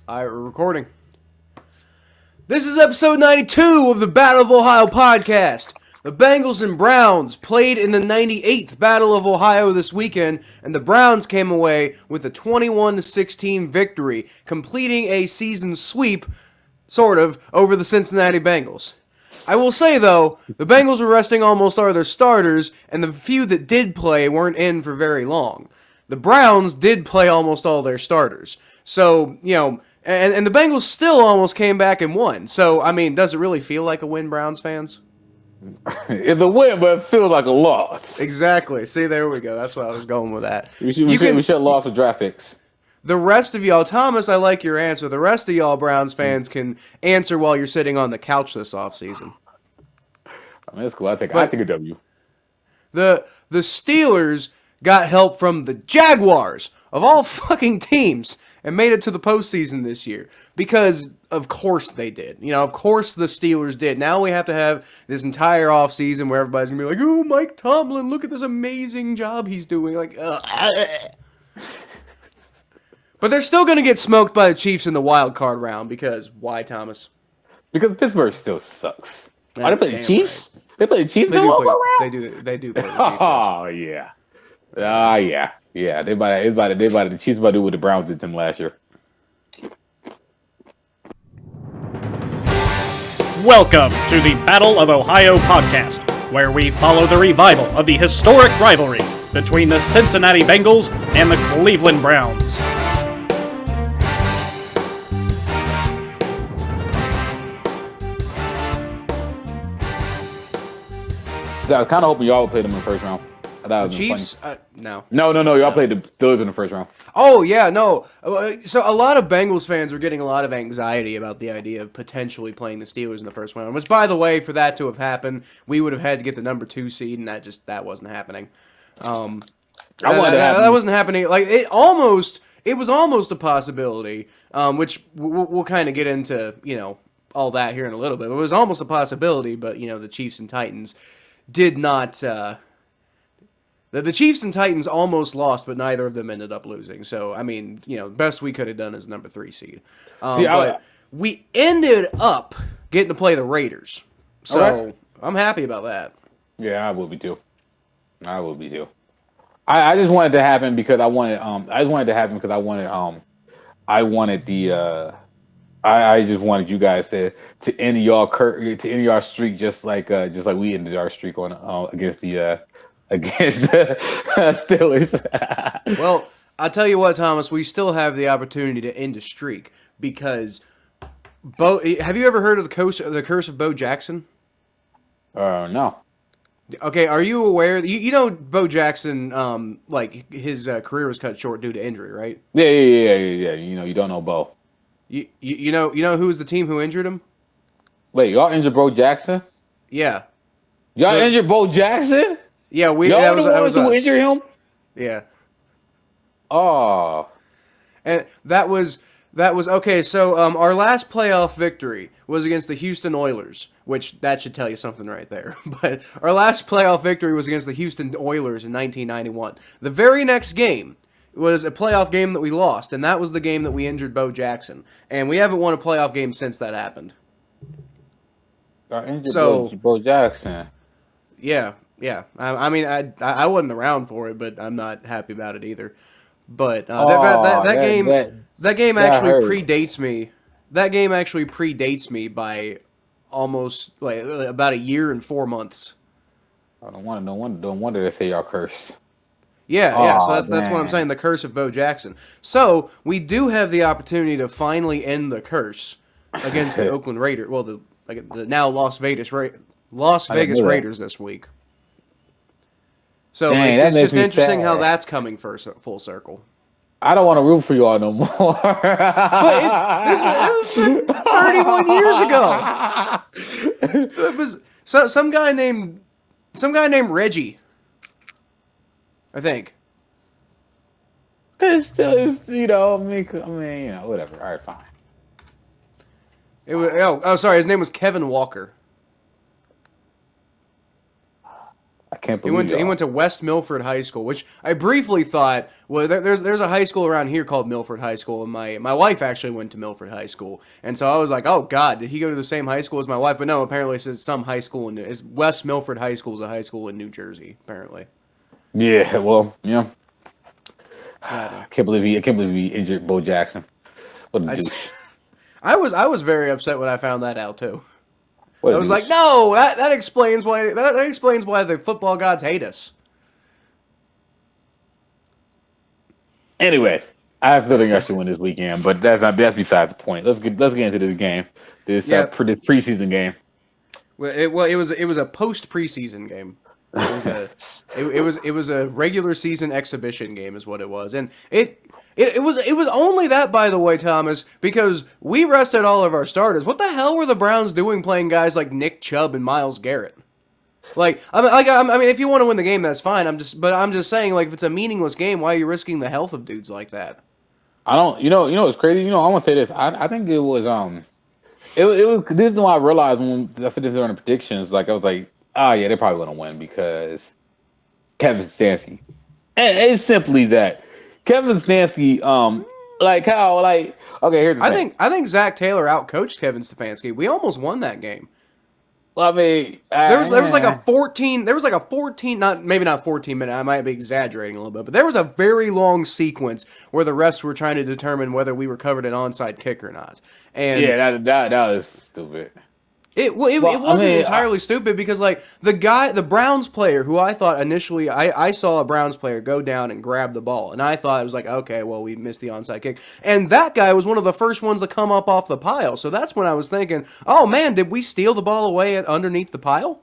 We're recording. This is episode 92 of the Battle of Ohio podcast. The Bengals and Browns played in the 98th Battle of Ohio this weekend, and the Browns came away with a 21-16 victory, completing a season sweep, sort of, over the Cincinnati Bengals. I will say, though, the Bengals were resting almost all their starters, and the few that did play weren't in for very long. The Browns did play almost all their starters. So, and the Bengals still almost came back and won. So, I mean, does it really feel like a win, Browns fans? It's a win, but it feels like a loss. Exactly. See, there we go. That's what I was going with that. We should have lost with draft picks. The rest of y'all, Thomas, I like your answer. The rest of y'all Browns fans can answer while you're sitting on the couch this offseason. I mean, that's cool. I think a W. The Steelers got help from the Jaguars, of all fucking teams, and made it to the postseason this year. Because, of course they did. Of course the Steelers did. Now we have to have this entire offseason where everybody's going to be like, oh, Mike Tomlin, look at this amazing job he's doing. But they're still going to get smoked by the Chiefs in the wild card round because, why, Thomas? Because Pittsburgh still sucks. They play the Chiefs? Right. They play the Chiefs? They do play the Chiefs. Oh, yeah. Yeah. The Chiefs about to do what the Browns did to them last year. Welcome to the Battle of Ohio podcast, where we follow the revival of the historic rivalry between the Cincinnati Bengals and the Cleveland Browns. I was kind of hoping y'all would play them in the first round. The Chiefs? No. No. Y'all played the Steelers in the first round. Oh, yeah, no. So a lot of Bengals fans were getting a lot of anxiety about the idea of potentially playing the Steelers in the first round, which, by the way, for that to have happened, we would have had to get the number 2 seed, and that wasn't happening. That wasn't happening. Like, it was almost a possibility, which we'll kind of get into, all that here in a little bit. It was almost a possibility, but, the Chiefs and Titans did not... The Chiefs and Titans almost lost, but neither of them ended up losing. So, I mean, best we could have done is number 3 seed. But we ended up getting to play the Raiders. So, I'm happy about that. Yeah, I will be too. I just wanted to happen because I wanted I just wanted you guys to end y'all streak just like we ended our streak on against the Steelers. Well, I'll tell you what, Thomas, we still have the opportunity to end a streak because have you ever heard of the curse of Bo Jackson? No. Okay, are you aware? You know Bo Jackson, his career was cut short due to injury, right? Yeah. You don't know Bo. You know who was the team who injured him? Wait, y'all injured Bo Jackson? Yeah. Y'all injured Bo Jackson? Yeah, that was who injured him? Yeah. Oh. And that was okay. So our last playoff victory was against the Houston Oilers, which that should tell you something right there. But our last playoff victory was against the Houston Oilers in 1991. The very next game was a playoff game that we lost, and that was the game that we injured Bo Jackson. And we haven't won a playoff game since that happened. Bo Jackson. Yeah. I mean, I wasn't around for it, but I'm not happy about it either. But that game actually predates me. That game actually predates me by almost about a year and 4 months. Oh, no wonder they say y'all curse. Yeah. So that's what I'm saying. The curse of Bo Jackson. So we do have the opportunity to finally end the curse against the Oakland Raiders. Well, the now Las Vegas Raiders this week. So it's just interesting how that's coming full circle. I don't want to root for y'all no more. But it was 31 years ago. It was some guy named Reggie, I think. It's still, whatever. All right, fine. It was sorry. His name was Kevin Walker. can't He believe went to West Milford High School, which I briefly thought, well, there's a high school around here called Milford High School, and my wife actually went to Milford High School, and so I was like, oh God, did he go to the same high school as my wife? But no, apparently it's some high school it's West Milford High School is a high school in New Jersey, apparently. Yeah, well, yeah. I I can't believe he injured Bo Jackson. What a douche. I was very upset when I found that out too. What a I was douche. like, no, that explains why the football gods hate us. Anyway, I still think I should win this weekend, but that's besides the point. Let's get into this game. This preseason game. Well, it was a post preseason game. It was a regular season exhibition game, is what it was, and it was only that, by the way, Thomas, because we rested all of our starters. What the hell were the Browns doing playing guys like Nick Chubb and Myles Garrett? I mean, if you want to win the game, that's fine. I'm just saying, like, if it's a meaningless game, why are you risking the health of dudes like that? I don't, it's crazy. I want to say this. I think it was it was. This is why I realized when I said this during the predictions. Like I was like, oh yeah, they're probably gonna win because Kevin Stefanski. And it's simply that Kevin Stefanski. Okay, here's the thing. I think Zach Taylor outcoached Kevin Stefanski. We almost won that game. Well, I mean, there was like a 14, maybe not 14 minute, I might be exaggerating a little bit, but there was a very long sequence where the refs were trying to determine whether we were covered an onside kick or not. And yeah, that was stupid. It wasn't entirely stupid because, like, the Browns player who I thought initially, I saw a Browns player go down and grab the ball, and I thought it was like, okay, well, we missed the onside kick. And that guy was one of the first ones to come up off the pile. So that's when I was thinking, oh, man, did we steal the ball away underneath the pile?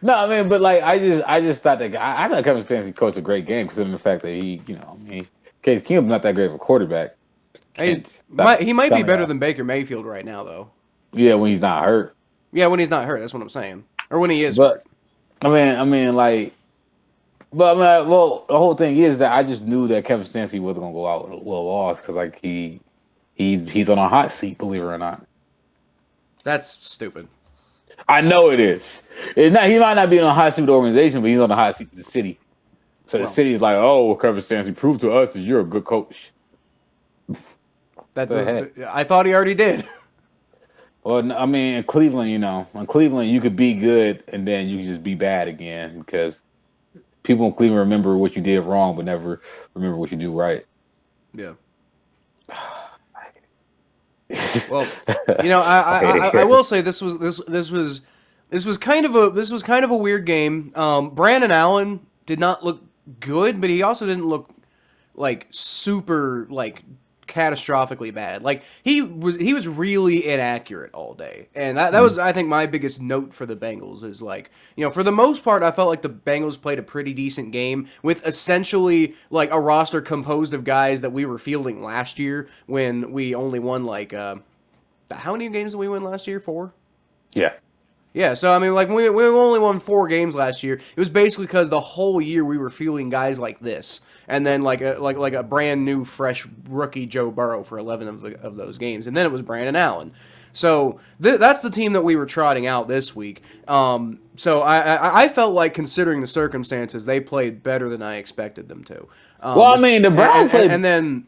No, I mean, but, like, I just thought that I thought Kevin Stefanski coached a great game considering the fact that Case Keenum's not that great of a quarterback. He might be better than Baker Mayfield right now, though. Yeah, when he's not hurt. Yeah, when he's not hurt. That's what I'm saying. Or when he is hurt. But the whole thing is that I just knew that Kevin Stefanski wasn't gonna go out with a loss because, like, he's on a hot seat, believe it or not. That's stupid. I know it is. He might not be on a hot seat with the organization, but he's on a hot seat with the city. So the city's like, oh, Kevin Stefanski, prove to us that you're a good coach. I thought he already did. Well, I mean, in Cleveland, you could be good and then you can just be bad again because people in Cleveland remember what you did wrong, but never remember what you do right. Yeah. Well, I will say this was kind of a weird game. Brandon Allen did not look good, but he also didn't look like super like catastrophically bad. Like he was really inaccurate all day, and that was, I think, my biggest note for the Bengals is, like, for the most part I felt like the Bengals played a pretty decent game with essentially like a roster composed of guys that we were fielding last year when we only won like how many games did we win last year? 4? Yeah, so I mean, like, we only won 4 games last year. It was basically because the whole year we were fielding guys like this, and then like a brand new, fresh rookie Joe Burrow for 11 of those games, and then it was Brandon Allen. So that's the team that we were trotting out this week. So I felt like, considering the circumstances, they played better than I expected them to. The Browns played, and then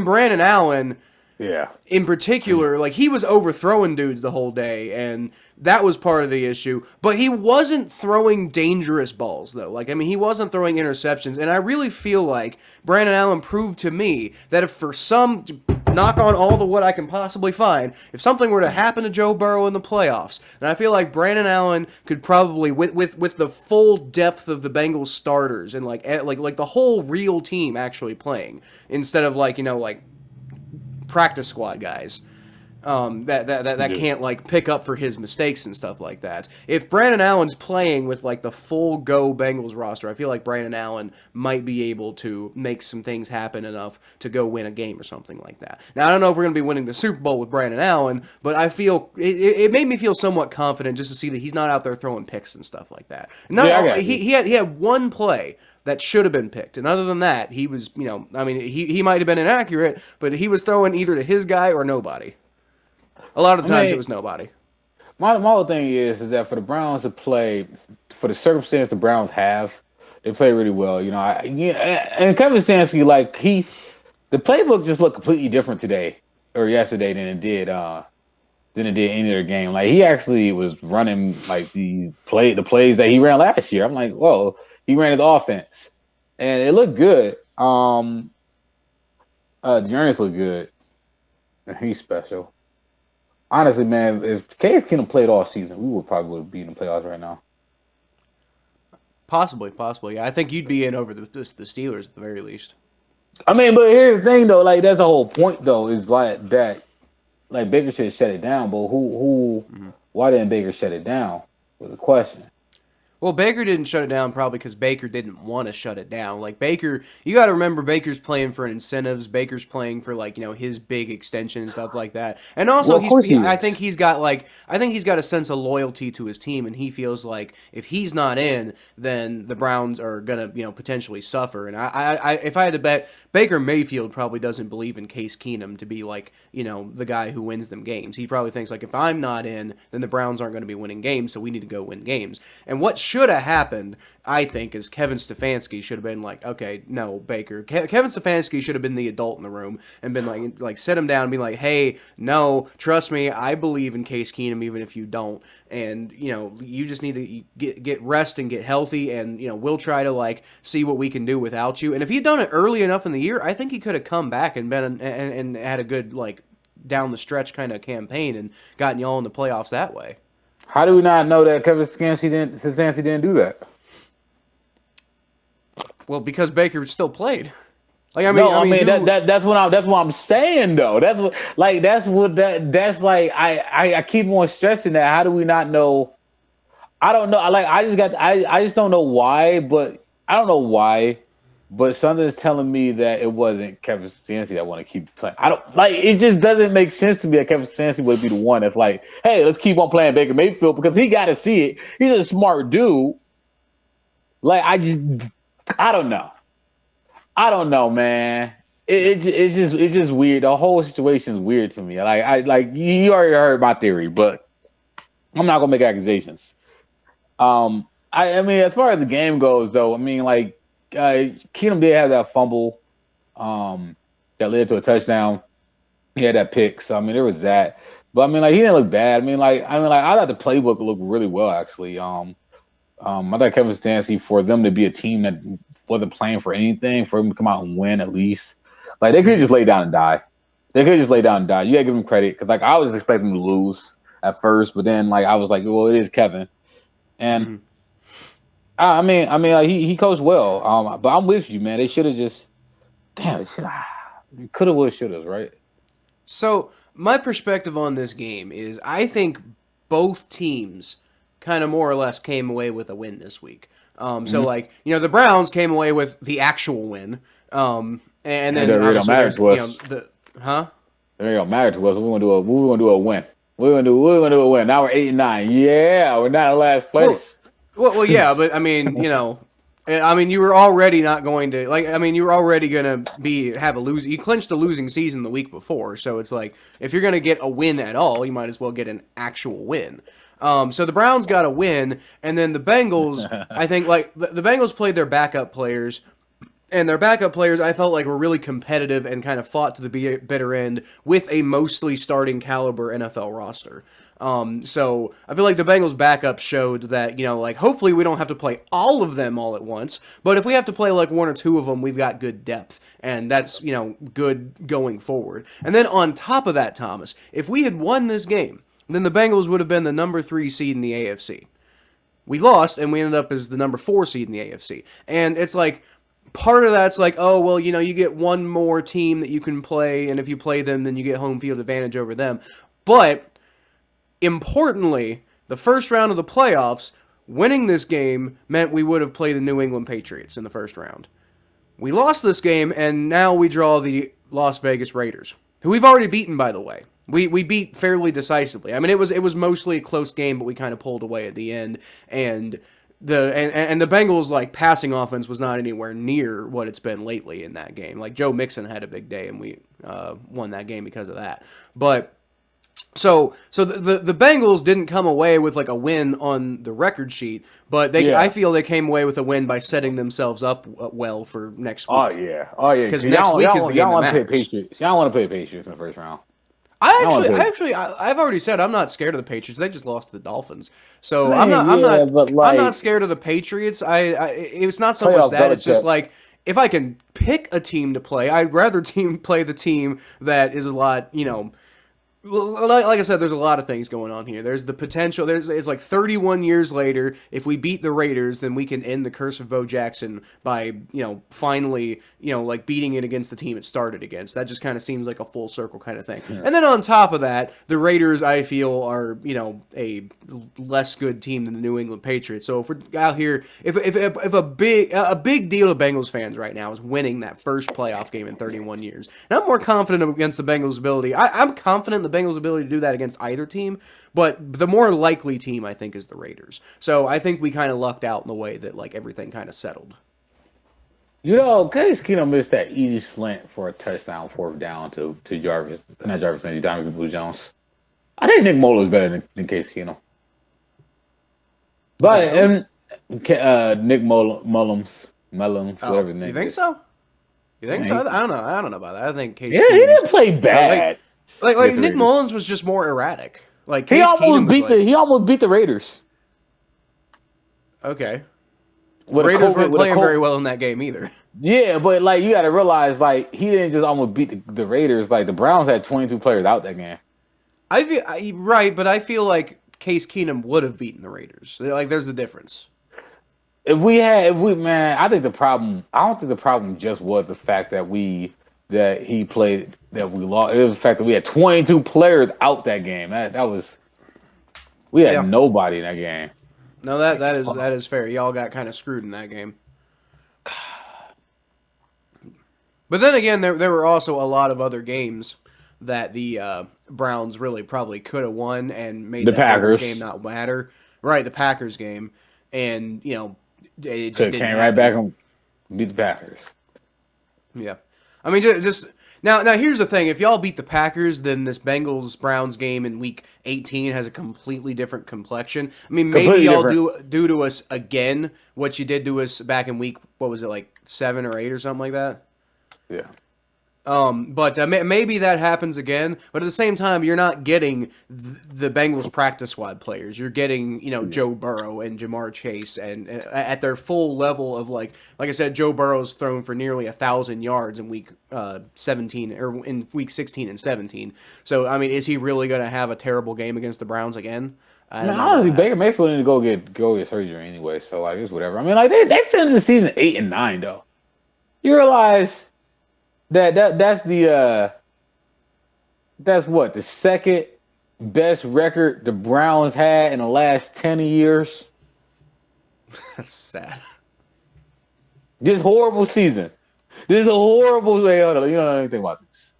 Brandon Allen. Yeah. In particular, like, he was overthrowing dudes the whole day, and that was part of the issue. But he wasn't throwing dangerous balls, though. Like, I mean, he wasn't throwing interceptions, and I really feel like Brandon Allen proved to me that if for some, knock on all the wood I can possibly find, if something were to happen to Joe Burrow in the playoffs, then I feel like Brandon Allen could probably, with the full depth of the Bengals starters and like the whole real team actually playing, instead of like practice squad guys that can't like pick up for his mistakes and stuff like that. If Brandon Allen's playing with like the full go Bengals roster, I feel like Brandon Allen might be able to make some things happen enough to go win a game or something like that. Now, I don't know if we're going to be winning the Super Bowl with Brandon Allen, but I feel it made me feel somewhat confident just to see that he's not out there throwing picks and stuff like that. He had one play that should have been picked. And other than that, he was, he might have been inaccurate, but he was throwing either to his guy or nobody. A lot of the times it was nobody. my whole thing is that for the Browns to play, for the circumstance the Browns have, they play really well. And Kevin Stefanski, like the playbook just looked completely different today or yesterday than it did any other game. Like he actually was running like the plays that he ran last year. I'm like, whoa, he ran his offense, and it looked good. Journey's looked good, and he's special. Honestly, man, if Case Keenum played all season, we would probably be in the playoffs right now. Possibly. I think you'd be in over the Steelers at the very least. I mean, but here's the thing, though. Like, that's the whole point, though, is like that. Like Baker should shut it down, but why didn't Baker shut it down? Was the question. Well, Baker didn't shut it down probably because Baker didn't want to shut it down. Like Baker, you got to remember Baker's playing for incentives. Baker's playing for his big extension and stuff like that. And also, I think he's got a sense of loyalty to his team, and he feels like if he's not in, then the Browns are gonna potentially suffer. And if I had to bet, Baker Mayfield probably doesn't believe in Case Keenum to be the guy who wins them games. He probably thinks if I'm not in, then the Browns aren't going to be winning games, so we need to go win games. And what should have happened, I think, is Kevin Stefanski should have been like, okay, no, Baker. Kevin Stefanski should have been the adult in the room and been like sit him down and be like, hey, no, trust me, I believe in Case Keenum even if you don't. And, you just need to get rest and get healthy, and, we'll try to, see what we can do without you. And if he'd done it early enough in the year, I think he could have come back and been and had a good, down the stretch kind of campaign and gotten y'all in the playoffs that way. How do we not know that Kevin Stefanski didn't do that? Well, because Baker still played. That's what I'm saying though. I keep on stressing that. How do we not know? I don't know. I just don't know why, but I don't know why. But something's telling me that it wasn't Kevin Stefanski that want to keep playing. It just doesn't make sense to me that Kevin Stefanski would be the one that's like, hey, let's keep on playing Baker Mayfield because he got to see it. He's a smart dude. I don't know. I don't know, man. It's just weird. The whole situation is weird to me. You already heard my theory, but I'm not gonna make accusations. I mean, as far as the game goes, though, I mean, Keenum did have that fumble that led to a touchdown. He had that pick, so I mean there was that. But I mean, he didn't look bad. I thought the playbook looked really well actually. I thought Kevin Stefanski, for them to be a team that wasn't playing for anything, for them to come out and win at least, they could just lay down and die. You gotta give them credit because I was expecting them to lose at first, but then I was like, well, it is Kevin, and. He coached well. But I'm with you, man. They should have just, could have, would have, should have, right? So my perspective on this game is I think both teams kind of more or less came away with a win this week. The Browns came away with the actual win. And then it don't matter to us. It don't matter to us. We want to do a win. We want to do a win. Now we're 8-9. Yeah, we're not in last place. Well, yeah, but I mean, you were already not going to you were already going to have a lose. You clinched a losing season the week before, so it's if you're going to get a win at all, you might as well get an actual win. So the Browns got a win, and then the Bengals, I think, the Bengals played their backup players, and their backup players, I felt were really competitive and kind of fought to the bitter end with a mostly starting caliber NFL roster. So I feel the Bengals backup showed that, hopefully we don't have to play all of them all at once, but if we have to play one or two of them, we've got good depth, and that's, good going forward. And then on top of that, Thomas, if we had won this game, then the Bengals would have been the number 3 seed in the AFC. We lost, and we ended up as the number 4 seed in the AFC. And it's part of that's oh, well, you get one more team that you can play, and if you play them, then you get home field advantage over them. But importantly, the first round of the playoffs, winning this game meant we would have played the New England Patriots in the first round. We lost this game, and now we draw the Las Vegas Raiders, who we've already beaten, by the way. We beat fairly decisively. I mean, it was mostly a close game, but we kind of pulled away at the end, and the Bengals passing offense was not anywhere near what it's been lately in that game. Joe Mixon had a big day, and we won that game because of that. But So the Bengals didn't come away with like a win on the record sheet, but I feel they came away with a win by setting themselves up well for next week. Oh yeah. Because next week is the game that matters. Patriots. Y'all want to play Patriots in the first round. I've already said I'm not scared of the Patriots. They just lost to the Dolphins, so Man, I'm like, not scared of the Patriots. It's not so much that it's just like if I can pick a team to play, I'd rather play the team that is a lot, like I said, there's a lot of things going on here. There's the potential. It's like 31 years later. If we beat the Raiders, then we can end the curse of Bo Jackson by, finally, like beating it against the team it started against. That just kind of seems like a full circle kind of thing. Yeah. And then on top of that, the Raiders, I feel, are, a less good team than the New England Patriots. So if we're out here, if a big deal of Bengals fans right now is winning that first playoff game in 31 years, and I'm more confident against the Bengals' ability. I'm confident in the Bengals' ability to do that against either team, but the more likely team, I think, is the Raiders. So I think we kind of lucked out in the way that like everything kind of settled. Case Keenum missed that easy slant for a touchdown, fourth down to Jarvis, not Jarvis, Dominic Blue-Jones. I think Nick Mola is better than Case Keenum. But Nick Mullums, whatever his name is. You think so? You think so? I don't know. I don't know about that. I think Case. Yeah, he didn't play bad. Like Nick Mullins was just more erratic. Like he almost beat the Raiders. Okay. The Raiders weren't playing very well in that game either. Yeah, but like you got to realize, like he didn't just almost beat the Raiders. Like the Browns had 22 players out that game. Right, but I feel like Case Keenum would have beaten the Raiders. Like there's the difference. I think the problem. I don't think the problem just was the fact that we lost. It was the fact that we had 22 players out that game. We had nobody in that game. No, that is fair. Y'all got kind of screwed in that game. But then again, there were also a lot of other games that the Browns really probably could have won and made the Packers game not matter. Right, the Packers game, and it just came right back and beat the Packers. Yeah, I mean just. Now here's the thing. If y'all beat the Packers, then this Bengals-Browns game in Week 18 has a completely different complexion. I mean, maybe y'all do to us again what you did to us back in Week, what was it, like 7 or 8 or something like that? Yeah. But maybe that happens again. But at the same time, you're not getting the Bengals practice squad players. You're getting, Joe Burrow and Jamar Chase, and at their full level of like I said, Joe Burrow's thrown for nearly 1,000 yards in Week 17 or in Week 16 and 17. So I mean, is he really going to have a terrible game against the Browns again? Honestly, Baker Mayfield need to go get surgery anyway. So like it's whatever. I mean, like they finished the season 8-9 though. You realize. That's what the second best record the Browns had in the last 10 years. That's sad. This horrible season. This is a horrible way. You don't know anything about this.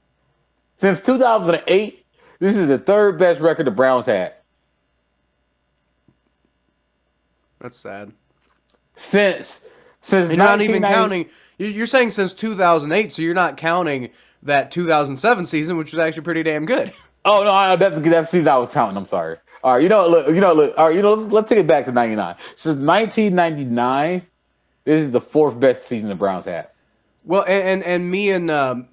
Since 2008, this is the third best record the Browns had. That's sad. Since you're not even counting. You're saying since 2008, so you're not counting that 2007 season, which was actually pretty damn good. Oh no, that's the season I was counting. I'm sorry. All right, look. All right, let's take it back to '99. Since 1999, this is the fourth best season the Browns had. Well, and me and Aaron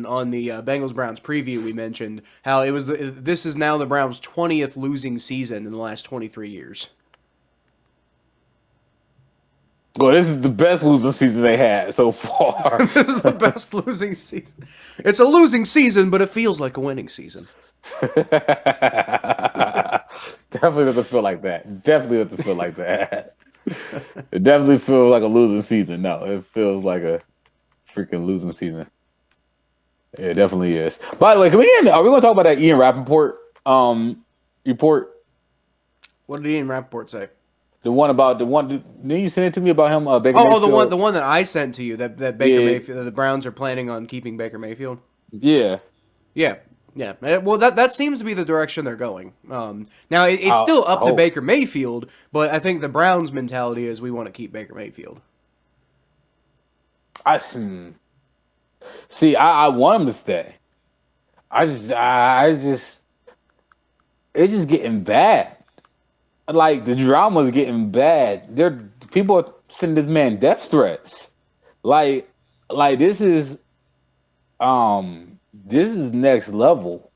on the Bengals Browns preview, we mentioned how this is now the Browns' 20th losing season in the last 23 years. Well, this is the best losing season they had so far. This is the best losing season. It's a losing season, but it feels like a winning season. Definitely doesn't feel like that. It definitely feels like a losing season. No, it feels like a freaking losing season. It definitely is. By the way, are we going to talk about that Ian Rappaport report? What did Ian Rappaport say? Didn't you send it to me about him? Baker Mayfield? the one that I sent to you that Baker Mayfield, that the Browns are planning on keeping Baker Mayfield. Yeah. Well, that seems to be the direction they're going. Now it's still up to Baker Mayfield, but I think the Browns' mentality is we want to keep Baker Mayfield. I want him to stay. it's just getting bad. Like the drama's getting bad. People are sending this man death threats. Like, like this is next level.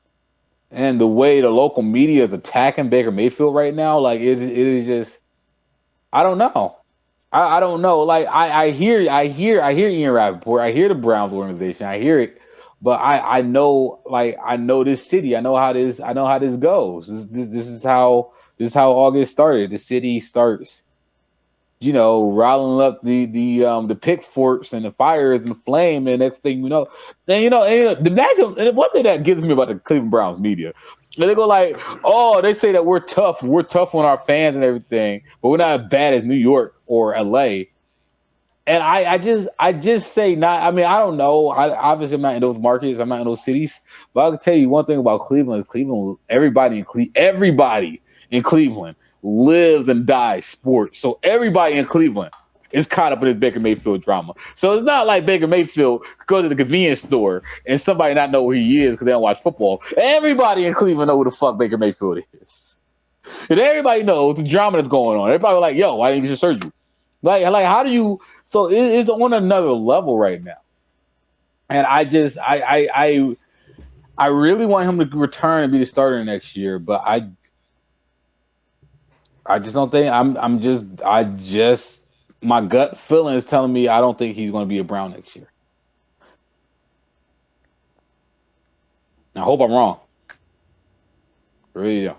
And the way the local media is attacking Baker Mayfield right now, like it is just, I don't know. I don't know. Like I hear Ian Rappaport. I hear the Browns organization. I hear it, but I know, like I know this city. I know how this goes. This is how August started. The city starts, riling up the pitchforks and the fires and the flame. And next thing you know, the national. And one thing that gets me about the Cleveland Browns media, and they go like, "Oh, they say that we're tough on our fans and everything, but we're not as bad as New York or LA." And I just say not. I mean, I don't know. Obviously I'm not in those markets. I'm not in those cities. But I can tell you one thing about Cleveland. Everybody in Cleveland lives and dies sports. So everybody in Cleveland is caught up in this Baker Mayfield drama. So it's not like Baker Mayfield go to the convenience store and somebody not know who he is because they don't watch football. Everybody in Cleveland know who the fuck Baker Mayfield is. And everybody knows the drama that's going on. Everybody like, yo, why didn't you surgery? Like how do you? So it's on another level right now. And I really want him to return and be the starter next year, but I just don't think my gut feeling is telling me I don't think he's going to be a Brown next year. I hope I'm wrong. Really, yeah.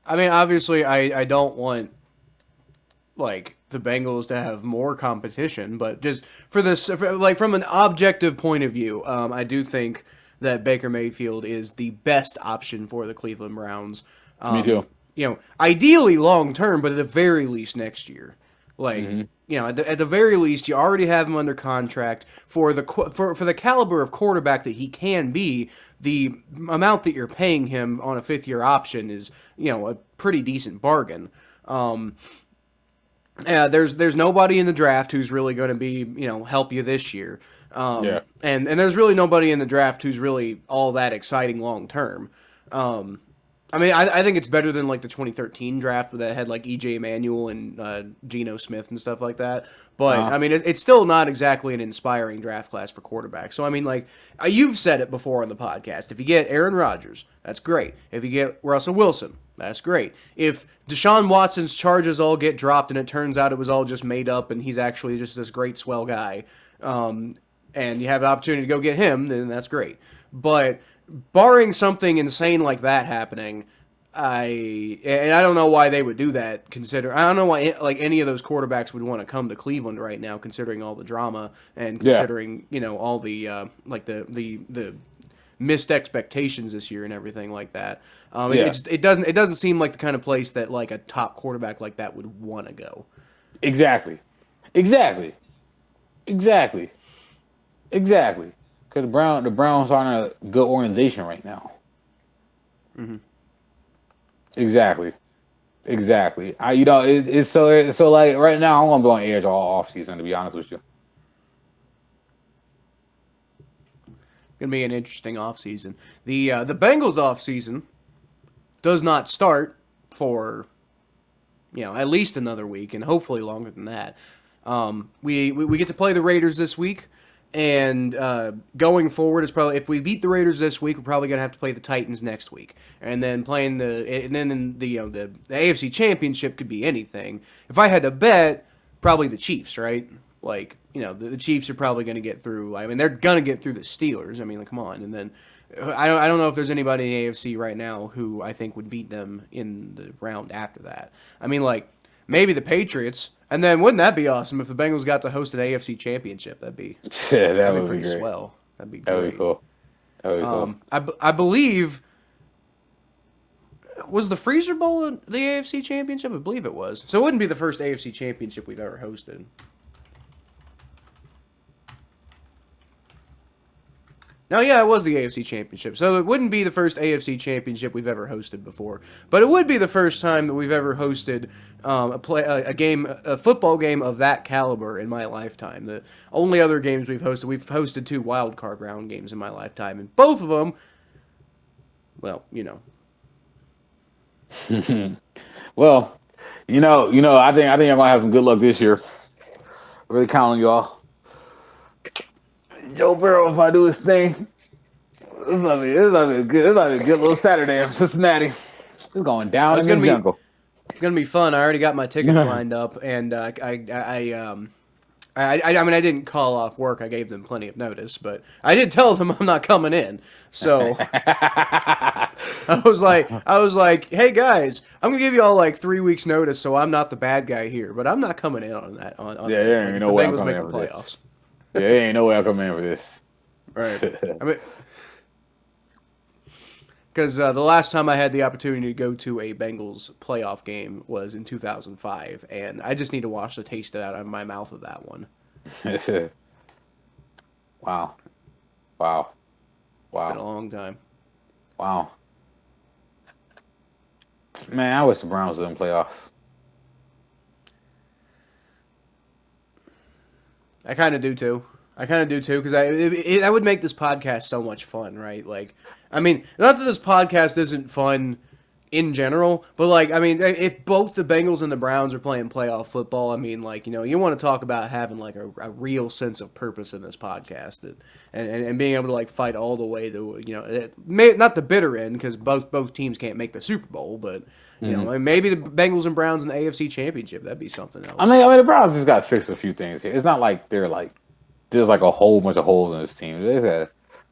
I mean, obviously, I don't want, like, the Bengals to have more competition, but just from an objective point of view, I do think that Baker Mayfield is the best option for the Cleveland Browns. Me too. Ideally long term, but at the very least next year. Like, at the very least, you already have him under contract for the caliber of quarterback that he can be. The amount that you're paying him on a 5th-year option is, a pretty decent bargain. There's nobody in the draft who's really going to be, help you this year. And there's really nobody in the draft who's really all that exciting long term. I mean, I think it's better than like the 2013 draft that had like E.J. Manuel and Geno Smith and stuff like that. But I mean, it's still not exactly an inspiring draft class for quarterbacks. So I mean, like you've said it before on the podcast. If you get Aaron Rodgers, that's great. If you get Russell Wilson, that's great. If Deshaun Watson's charges all get dropped and it turns out it was all just made up and he's actually just this great swell guy, and you have the opportunity to go get him, then that's great. But barring something insane like that happening, I don't know why they would do that. I don't know why like any of those quarterbacks would want to come to Cleveland right now, considering all the drama and considering all the the missed expectations this year and everything like that. It doesn't seem like the kind of place that like a top quarterback like that would want to go. Exactly. Because the Browns aren't a good organization right now. Mm-hmm. Exactly. It's so like right now I'm gonna be on edge all offseason, to be honest with you. Gonna be an interesting offseason. The Bengals offseason does not start for at least another week and hopefully longer than that. We get to play the Raiders this week. And going forward, is probably if we beat the Raiders this week, we're probably gonna have to play the Titans next week, and then the AFC Championship could be anything. If I had to bet, probably the Chiefs, right? Like the Chiefs are probably gonna get through. I mean, they're gonna get through the Steelers. I mean, like, come on. And then I don't know if there's anybody in the AFC right now who I think would beat them in the round after that. I mean, like maybe the Patriots. And then wouldn't that be awesome if the Bengals got to host an AFC Championship? That'd be pretty great. swell. That'd be great. That'd be cool. I believe was the Freezer Bowl the AFC Championship? I believe it was. So it wouldn't be the first AFC Championship we've ever hosted. Now, yeah, it was the AFC Championship, so it wouldn't be the first AFC Championship we've ever hosted before, but it would be the first time that we've ever hosted a football game of that caliber in my lifetime. The only other games we've hosted 2 wild card round games in my lifetime, and both of them, well, you know. Well, I think I'm gonna have some good luck this year. Really count on y'all. Joe Burrow, if I do his thing, it's gonna be a good little Saturday in Cincinnati. It's going down in the jungle. It's gonna be fun. I already got my tickets lined up, and I mean, I didn't call off work. I gave them plenty of notice, but I did tell them I'm not coming in. So I was like, hey guys, I'm gonna give you all like 3 weeks notice, so I'm not the bad guy here. But I'm not coming in on that. There ain't no way I'm coming in for this. Yeah, there ain't no way I'm coming in for this. Right. I mean, because the last time I had the opportunity to go to a Bengals playoff game was in 2005, and I just need to wash the taste out of my mouth of that one. Wow. Been a long time. Wow. Man, I wish the Browns was in playoffs. I kind of do too. Because that would make this podcast so much fun, right? Like, I mean, not that this podcast isn't fun in general, but like, I mean, if both the Bengals and the Browns are playing playoff football, I mean, like, you want to talk about having like a real sense of purpose in this podcast, and being able to like fight all the way to, not the bitter end, because both teams can't make the Super Bowl, but maybe the Bengals and Browns in the AFC Championship, that'd be something else. I mean, the Browns just got to fix a few things here. It's not like they're like there's like a whole bunch of holes in this team. They've had,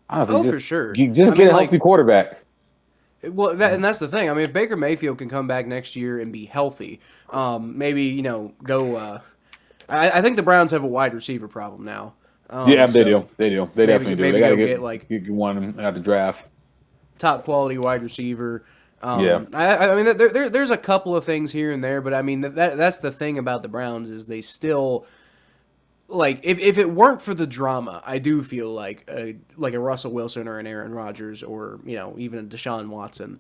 honestly, for sure. You just get a healthy quarterback. Well, and that's the thing. I mean, if Baker Mayfield can come back next year and be healthy, maybe go. I think the Browns have a wide receiver problem now. Yeah, they do. They definitely do. They got to get one out the draft. Top quality wide receiver. Yeah. I mean, there's a couple of things here and there, but I mean that's the thing about the Browns is they still. Like, if it weren't for the drama, I do feel like a Russell Wilson or an Aaron Rodgers or, even a Deshaun Watson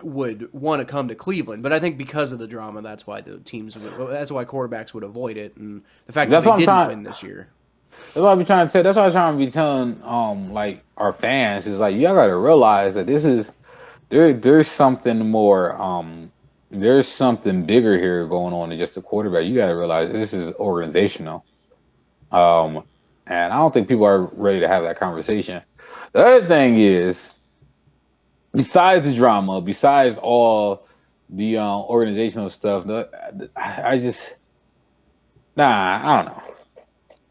would want to come to Cleveland. But I think because of the drama, that's why quarterbacks would avoid it. And the fact that they didn't win this year. That's what I'm trying to tell. That's what I'm trying to be telling, like our fans is like, y'all got to realize that this is there's something more. There's something bigger here going on than just a quarterback. You got to realize this is organizational. And I don't think people are ready to have that conversation. The other thing is, besides the drama, besides all the organizational stuff, I don't know.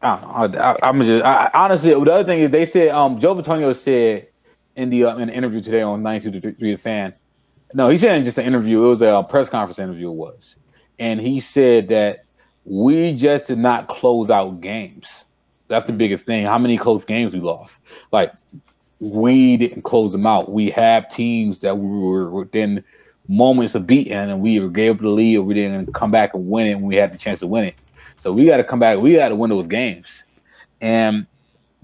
Honestly, the other thing is they said Joe Antonio said in the interview today on 92.3 The Fan. No, he said in just an interview. It was a press conference interview. It was, and he said that we just did not close out games. That's the biggest thing. How many close games we lost? Like, we didn't close them out. We have teams that we were within moments of beating, and we were able to lead, or we didn't come back and win it when we had the chance to win it. So we got to come back. We got to win those games. And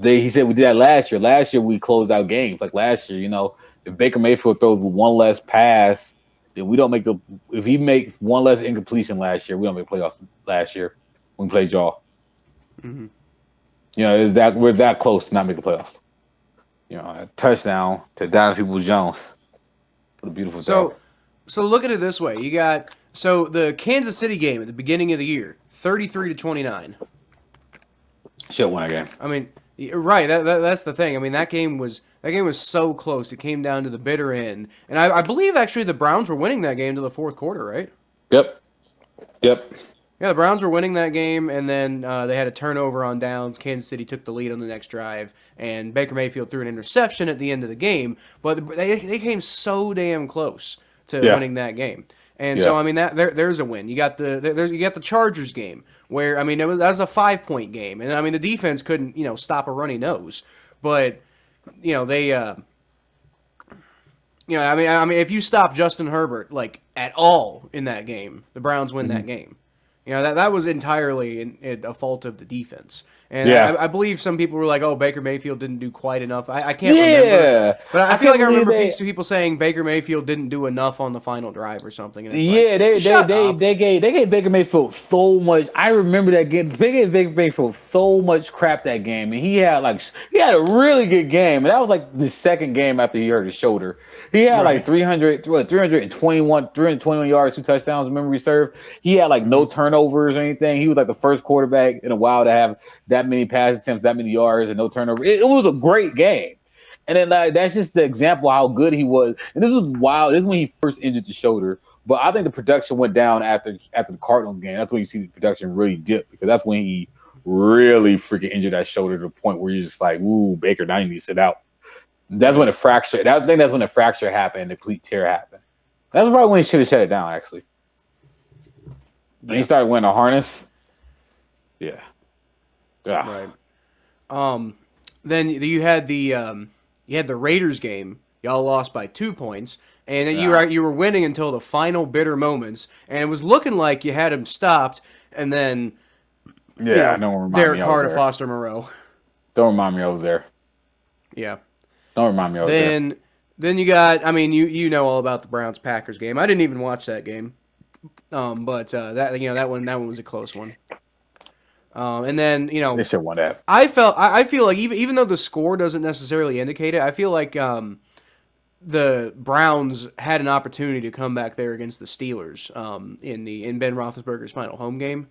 he said we did that last year. Last year we closed out games. Like last year, if Baker Mayfield throws one less pass, then we don't make if he makes one less incompletion last year, we don't make playoffs last year when we played y'all. Mm-hmm. We're that close to not making the playoffs. A touchdown to Donovan Peoples-Jones. What a beautiful job. So look at it this way. You got the Kansas City game at the beginning of the year, 33-29. Should have won that game. I mean, right. That's the thing. I mean, that game was so close. It came down to the bitter end, and I believe actually the Browns were winning that game to the fourth quarter, right? Yep. Yeah, the Browns were winning that game, and then they had a turnover on downs. Kansas City took the lead on the next drive, and Baker Mayfield threw an interception at the end of the game. But they came so damn close to winning that game. And so I mean there's a win. You got the Chargers game where I mean that was a 5-point game, and I mean the defense couldn't stop a runny nose, but they I mean if you stop Justin Herbert like at all in that game, the Browns win that game. You know, that was entirely a fault of the defense. And Yeah. I believe some people were like, "Oh, Baker Mayfield didn't do quite enough." I can't remember, Yeah. but I feel can't like I believe remember they. people saying Baker Mayfield didn't do enough on the final drive or something. And it's like, Yeah, they shut up. gave Baker Mayfield so much. I remember that game. They gave Baker Mayfield so much crap that game, and he had a really good game, and that was like the second game after he hurt his shoulder. He had Right. like 321 yards, 2 touchdowns, memory served. He had like no turnovers or anything. He was like the first quarterback in a while to have that many pass attempts, that many yards, and no turnover. It was a great game. And then that's just the example of how good he was. And this was wild. This is when he first injured the shoulder. But I think the production went down after the Cardinals game. That's when you see the production really dip, because that's when he really freaking injured that shoulder to the point where you're just like, ooh, Baker, now you need to sit out. That's when the fracture. I think that's when the fracture happened, the cleat tear happened. That's probably when he should have shut it down, actually. When he started wearing a harness. Yeah. Right. Then you had the Raiders game. Y'all lost by 2 points, and you were winning until the final bitter moments, and it was looking like you had him stopped, and then don't remind Derek me Carr to there. Foster Moreau. Don't remind me over there. Yeah. Don't remind me over there. Then you got. I mean, you know all about the Browns Packers game. I didn't even watch that game, but that one was a close one. And then They should have won that. I feel like even though the score doesn't necessarily indicate it, I feel like the Browns had an opportunity to come back there against the Steelers in Ben Roethlisberger's final home game.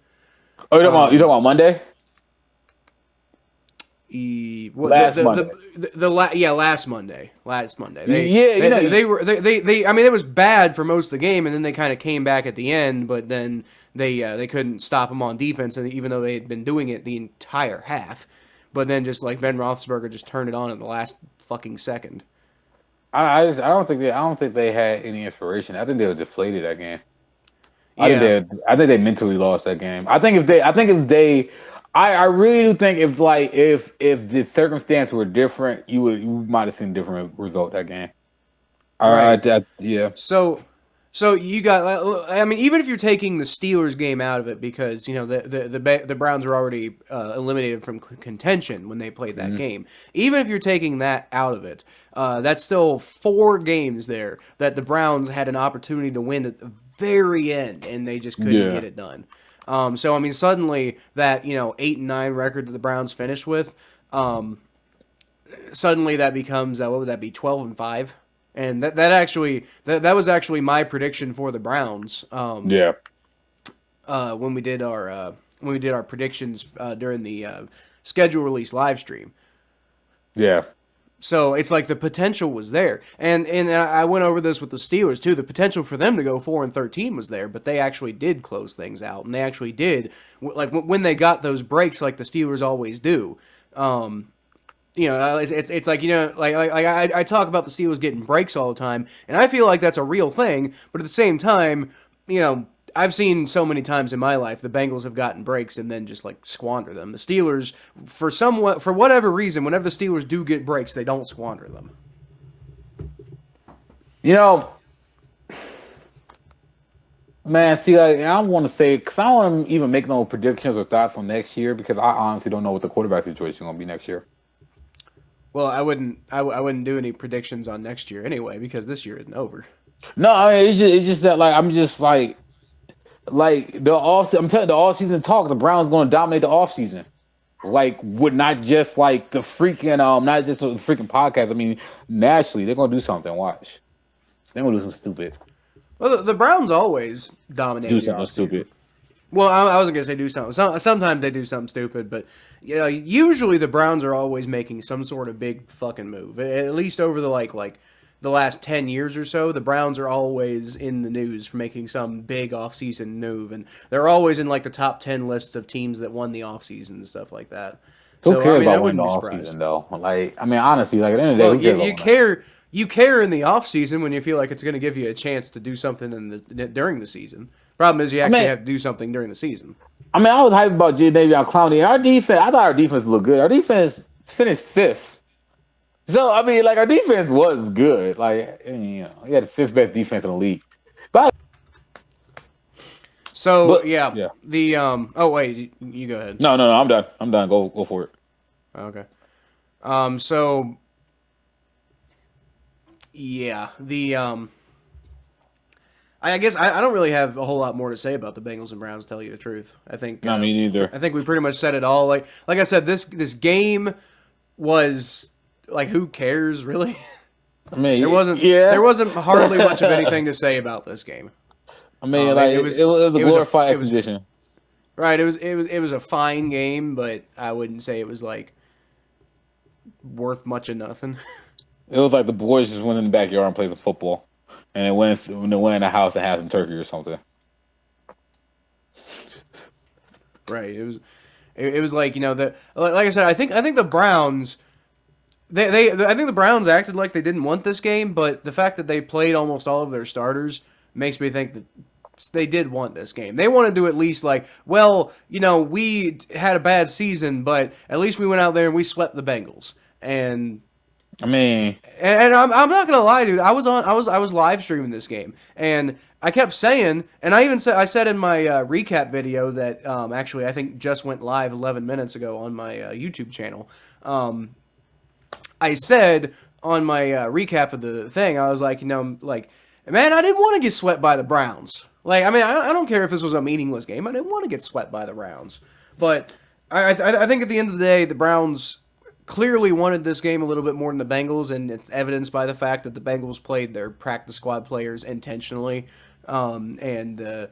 Oh, you talking about Monday? Last Monday. Last Monday. I mean, it was bad for most of the game, and then they kind of came back at the end, but then they couldn't stop them on defense, and even though they had been doing it the entire half, but then just like Ben Roethlisberger just turned it on in the last fucking second. I don't think they had any inspiration. I think they were deflated that game. Yeah. I think they mentally lost that game. I really do think if the circumstances were different, you might have seen a different result that game. Right. Yeah. So you got. I mean, even if you're taking the Steelers game out of it, because the Browns are already eliminated from contention when they played that game. Even if you're taking that out of it, that's still 4 games there that the Browns had an opportunity to win at the very end, and they just couldn't get it done. So I mean, suddenly that 8-9 record that the Browns finished with, suddenly that becomes what would that be, 12-5, and that was actually my prediction for the Browns. When we did our predictions during the schedule release live stream. Yeah. So it's like the potential was there, and I went over this with the Steelers too. The potential for them to go 4-13 was there, but they actually did close things out, and they actually did, like when they got those breaks, like the Steelers always do. It's like I talk about the Steelers getting breaks all the time, and I feel like that's a real thing. But at the same time, I've seen so many times in my life the Bengals have gotten breaks and then just like squander them. The Steelers, for whatever reason, whenever the Steelers do get breaks, they don't squander them. Man, see, I don't want to say, because I don't want to even make no predictions or thoughts on next year, because I honestly don't know what the quarterback situation is going to be next year. Well, I wouldn't do any predictions on next year anyway, because this year isn't over. No, I mean, it's just that I'm just like the off. I'm telling you, the off-season talk, the Browns going to dominate the off-season. Would not just the freaking not just the freaking podcast. I mean, nationally, they're going to do something. Watch, they're going to do something stupid. Well, the Browns always dominate. Do something stupid. Well, I wasn't gonna say do something. Sometimes they do something stupid, but usually the Browns are always making some sort of big fucking move. At least over the like the last 10 years or so, the Browns are always in the news for making some big off-season move, and they're always in like the top 10 lists of teams that won the off-season and stuff like that. Who cares about winning the off-season though? I mean, honestly, at the end of the day, who cares you care in the off-season when you feel like it's going to give you a chance to do something during the season. Problem is you actually have to do something during the season. I mean, I was hyped about Jadeveon Clowney. Our defense, I thought our defense looked good. Our defense finished 5th. So, I mean, our defense was good. We had the 5th best defense in the league. But So But yeah, the Oh wait, you go ahead. no, I'm done. I'm done. Go for it. Okay. So yeah, the I guess I don't really have a whole lot more to say about the Bengals and Browns. To tell you the truth, I think Not me neither. I think we pretty much said it all. Like I said, this game was like, who cares really? I mean, there wasn't hardly much of anything to say about this game. I mean, like it was a glorified exhibition. Right. It was a fine game, but I wouldn't say it was like worth much of nothing. It was like the boys just went in the backyard and played some football, and they went in the house and had some turkey or something. Right. It was like, like I said, I think the Browns. I think the Browns acted like they didn't want this game, but the fact that they played almost all of their starters makes me think that they did want this game. They wanted to at least we had a bad season, but at least we went out there and we swept the Bengals. And I mean, and I'm not gonna lie, dude. I was live streaming this game, and I kept saying, and I said in my recap video that actually I think just went live 11 minutes ago on my YouTube channel. I said on my recap of the thing, I was like, man, I didn't want to get swept by the Browns. Like, I mean, I don't care if this was a meaningless game. I didn't want to get swept by the Browns. But I think at the end of the day, the Browns clearly wanted this game a little bit more than the Bengals, and it's evidenced by the fact that the Bengals played their practice squad players intentionally, and the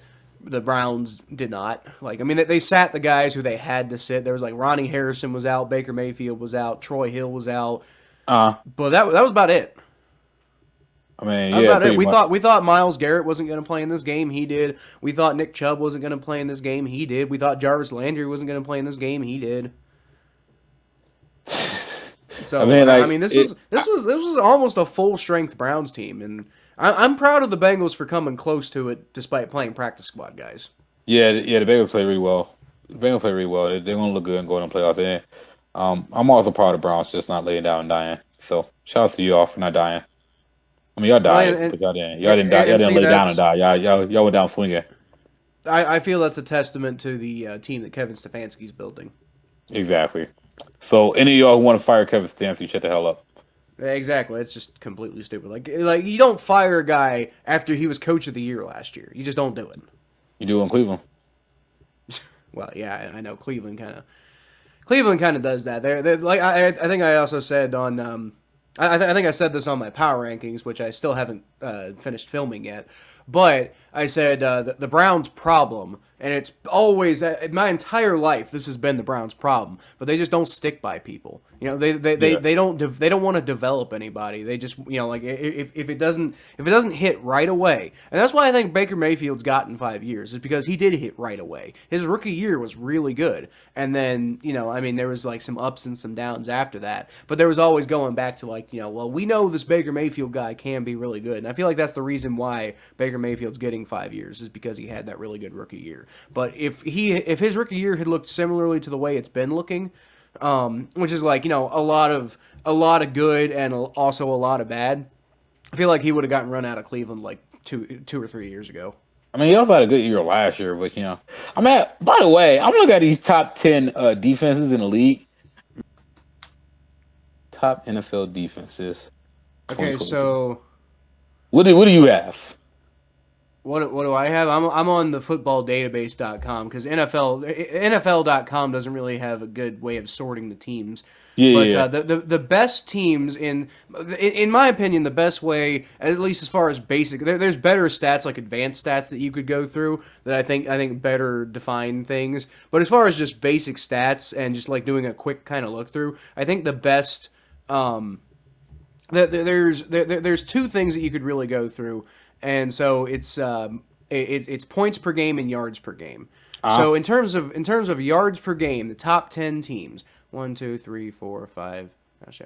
Browns did not. Like, I mean, they sat the guys who they had to sit. There was like Ronnie Harrison was out, Baker Mayfield was out, Troy Hill was out. But that was about it. I mean, That's yeah, about it. We much. thought Myles Garrett wasn't going to play in this game. He did. We thought Nick Chubb wasn't going to play in this game. He did. We thought Jarvis Landry wasn't going to play in this game. He did. So I mean, this was almost a full strength Browns team, and I'm proud of the Bengals for coming close to it despite playing practice squad guys. Yeah, the Bengals play really well. The Bengals play really well. They're going to look good and go in the playoffs. And I'm also proud of the Browns just not laying down and dying. So shout out to you all for not dying. I mean, y'all died, but y'all didn't. Y'all didn't die. Y'all didn't lay down and die. Y'all went down swinging. I feel that's a testament to the team that Kevin Stefanski's building. Exactly. So any of y'all who want to fire Kevin Stefanski, shut the hell up. Exactly. It's just completely stupid. Like you don't fire a guy after he was coach of the year last year. You just don't do it. You do in Cleveland. Well, yeah, I know Cleveland kind of does that. They're like I think I also said on I think I said this on my power rankings, which I still haven't finished filming yet. But I said the Browns' problem, and it's always my entire life this has been the Browns' problem. But they just don't stick by people. You know, they don't want to develop anybody. They just like if it doesn't hit right away, and that's why I think Baker Mayfield's gotten 5 years is because he did hit right away. His rookie year was really good, and then I mean there was like some ups and some downs after that, but there was always going back to like well, we know this Baker Mayfield guy can be really good, and I feel like that's the reason why Baker Mayfield's getting 5 years is because he had that really good rookie year. But if his rookie year had looked similarly to the way it's been looking, which is like a lot of good and also a lot of bad, I feel like he would have gotten run out of Cleveland like two or 3 years ago. I mean, he also had a good year last year, but I mean, by the way, I'm looking at these top 10 defenses in the league. Top NFL defenses. Okay, so what do you have? What do I have? I'm on the footballdatabase.com because NFL.com doesn't really have a good way of sorting the teams. Yeah. The best teams in my opinion, the best way, at least as far as basic, there's better stats like advanced stats that you could go through that I think better define things. But as far as just basic stats and just like doing a quick kind of look through, I think the best there's two things that you could really go through. And so it's points per game and yards per game. So in terms of yards per game, the top 10 teams 1, 2, 3, 4, 5.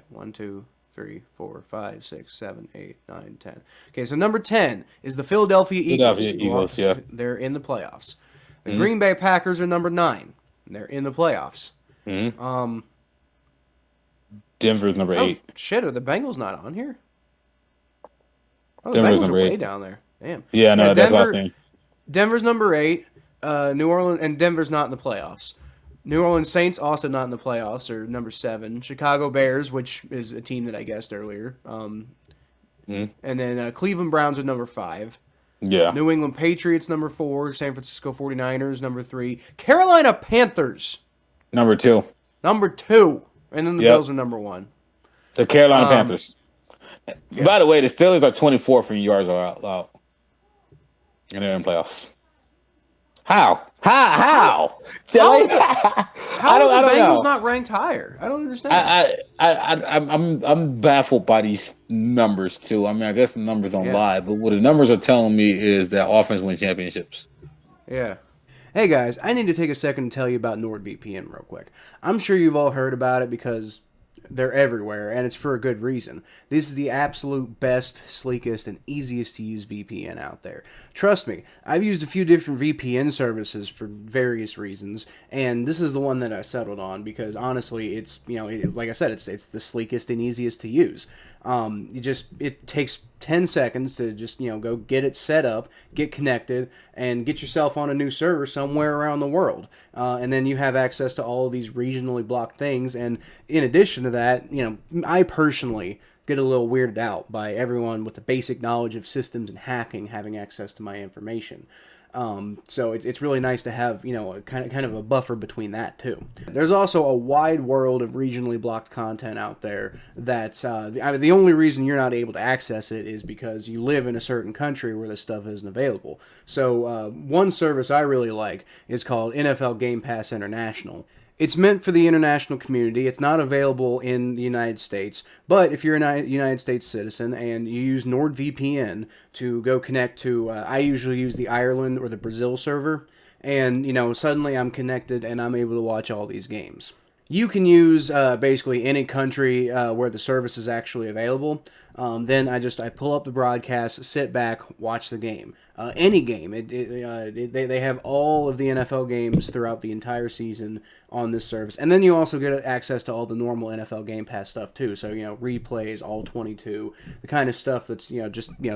1, 2, 3, 4, 5, 6, 7, 8, 9, 10. Okay, so number 10 is the Philadelphia Eagles. Yeah. They're in the playoffs. The Green Bay Packers are number 9. They're in the playoffs. Mm-hmm. Denver's number 8. Shit, are the Bengals not on here? Oh, the Denver's Bengals are number way 8. down there. Damn. Yeah, no, that's what I was saying. Denver's number 8. New Orleans and Denver's not in the playoffs. New Orleans Saints also not in the playoffs, are number 7. Chicago Bears, which is a team that I guessed earlier. And then Cleveland Browns are number 5. Yeah. New England Patriots, number 4. San Francisco 49ers, number 3. Carolina Panthers, Number 2. number 2. And then the Yep. Bills are number 1. The Carolina Panthers. By the way, the Steelers are 24th in yards allowed. And they're in playoffs. How? See, How are I the don't Bengals know. not ranked higher? I don't understand. I'm baffled by these numbers too. I mean, I guess the numbers don't lie, but what the numbers are telling me is that offense wins championships. Yeah. Hey guys, I need to take a second to tell you about NordVPN real quick. I'm sure you've all heard about it because they're everywhere, and it's for a good reason. This is the absolute best, sleekest, and easiest to use VPN out there. Trust me, I've used a few different VPN services for various reasons, and this is the one that I settled on because honestly, it's, like I said, it's the sleekest and easiest to use. It takes 10 seconds to just, go get it set up, get connected, and get yourself on a new server somewhere around the world. And then you have access to all of these regionally blocked things. And in addition to that, I personally get a little weirded out by everyone with the basic knowledge of systems and hacking having access to my information. So it's really nice to have, a kind of a buffer between that too. There's also a wide world of regionally blocked content out there that's, the only reason you're not able to access it is because you live in a certain country where this stuff isn't available. So one service I really like is called NFL Game Pass International. It's meant for the international community. It's not available in the United States. But if you're a United States citizen and you use NordVPN to go connect to, I usually use the Ireland or the Brazil server, and, suddenly I'm connected and I'm able to watch all these games. You can use basically any country where the service is actually available. Then I pull up the broadcast, sit back, watch the game. Any game. They have all of the NFL games throughout the entire season on this service. And then you also get access to all the normal NFL Game Pass stuff too. So, replays, all 22, the kind of stuff that's,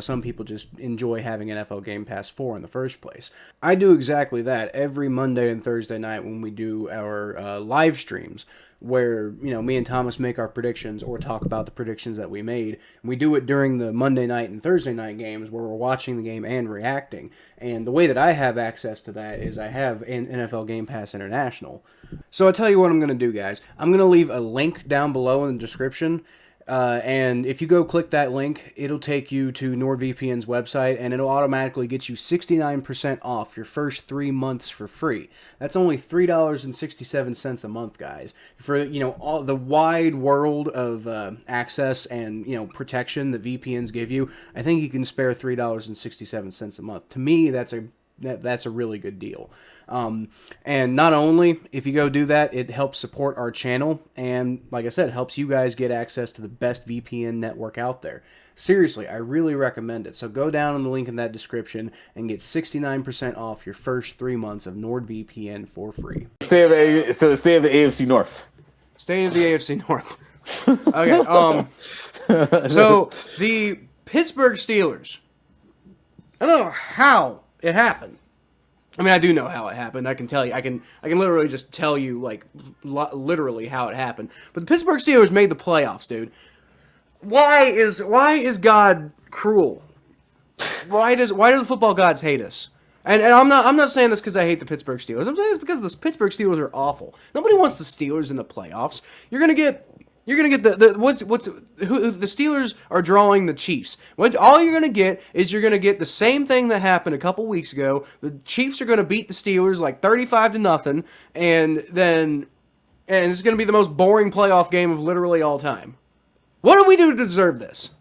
some people just enjoy having NFL Game Pass for in the first place. I do exactly that every Monday and Thursday night when we do our live streams, where, me and Thomas make our predictions or talk about the predictions that we made. We do it during the Monday night and Thursday night games where we're watching the game and reacting. And the way that I have access to that is I have an NFL Game Pass International. So I'll tell you what I'm going to do, guys. I'm going to leave a link down below in the description. And if you go click that link, it'll take you to NordVPN's website, and it'll automatically get you 69% off your first 3 months for free. That's only $3.67 a month, guys. For, all the wide world of access and, protection that VPNs give you, I think you can spare $3.67 a month. To me, that's a really good deal. And not only, if you go do that, it helps support our channel, and like I said, helps you guys get access to the best VPN network out there. Seriously, I really recommend it. So go down on the link in that description and get 69% off your first 3 months of NordVPN for free. Stay of the AFC North. Stay of the AFC North. Okay, so the Pittsburgh Steelers, I don't know how it happened. I mean, I do know how it happened. I can tell you. I can literally just tell you, literally how it happened. But the Pittsburgh Steelers made the playoffs, dude. Why is God cruel? Why do the football gods hate us? And I'm not saying this because I hate the Pittsburgh Steelers. I'm saying this because the Pittsburgh Steelers are awful. Nobody wants the Steelers in the playoffs. You're gonna get the Steelers are drawing the Chiefs. All you're gonna get is the same thing that happened a couple weeks ago. The Chiefs are gonna beat the Steelers like 35-0, and it's gonna be the most boring playoff game of literally all time. What do we do to deserve this?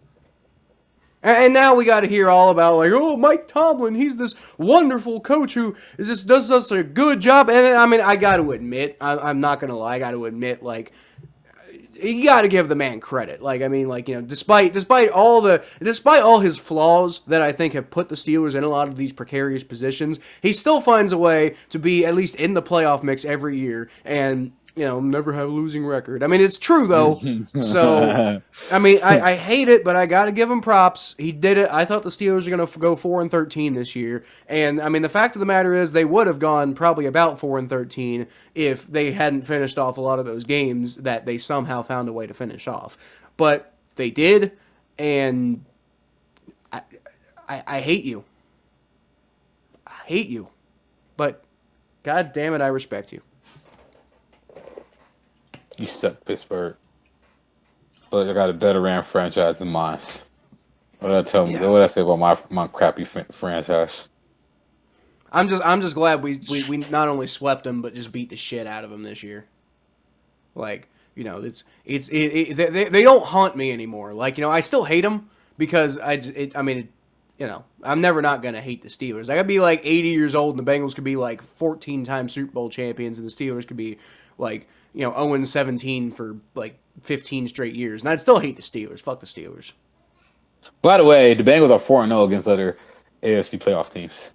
And now we got to hear all about Mike Tomlin, he's this wonderful coach who does us a good job. And I mean, I got to admit, I'm not gonna lie, I got to admit, you got to give the man credit. Despite all his flaws that I think have put the Steelers in a lot of these precarious positions, he still finds a way to be at least in the playoff mix every year. And never have a losing record. I mean, it's true, though. So, I mean, I hate it, but I got to give him props. He did it. I thought the Steelers were going to go 4-13 this year. And, I mean, the fact of the matter is they would have gone probably about 4-13 if they hadn't finished off a lot of those games that they somehow found a way to finish off. But they did, and I hate you. I hate you. But, God damn it, I respect you. You suck, Pittsburgh. But I got a better ran franchise than mine. What did I tell me? Yeah. What did I say about my crappy franchise? I'm just glad we not only swept them but just beat the shit out of them this year. Like, they don't haunt me anymore. Like, I still hate them because I'm never not gonna hate the Steelers. I gotta be like 80 years old and the Bengals could be like 14-time Super Bowl champions and the Steelers could be like 0-17 for like 15 straight years, and I'd still hate the Steelers. Fuck the Steelers. By the way, the Bengals are 4-0 against other AFC playoff teams.